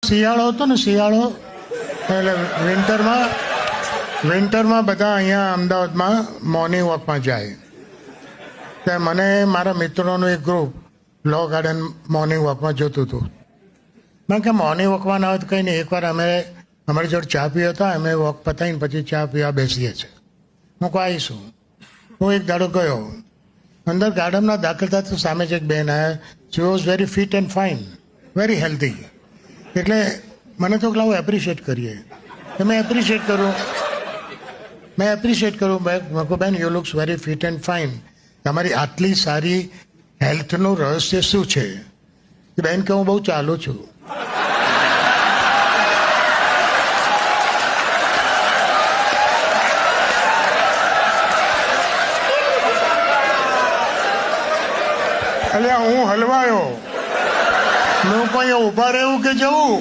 શિયાળો હતો ને, શિયાળો એટલે વિન્ટરમાં બધા અહીંયા અમદાવાદમાં મોર્નિંગ વોકમાં જાય. ત્યાં મને મારા મિત્રોનું એક ગ્રુપ લો ગાર્ડન મોર્નિંગ વોકમાં જોતું હતું. મેં કે મોર્નિંગ વોકમાં ના હોય તો કંઈ નહીં, એકવાર અમે અમારી જોડે ચા પીવા હતા, અમે વોક પતાવીને પછી ચા પીવા બેસીએ છીએ. હું કહું આવીશું. હું એક દાડો ગયો, અંદર ગાર્ડનમાં દાખલ થતા તો સામે જ એક બેન આવ્યા. She was very fit and fine, very healthy. એટલે મને તો લાવું એપ્રિશિએટ કરીએ. મેં એપ્રિશિએટ કરું બેન, you looks very fit and fine. તમારી આટલી સારી હેલ્થનું રહસ્ય શું છે? બેન કે હું બહુ ચાલું છું. એટલે હું હલવાયો. મેં કોઈ ઊભા રહેવું કે જવું?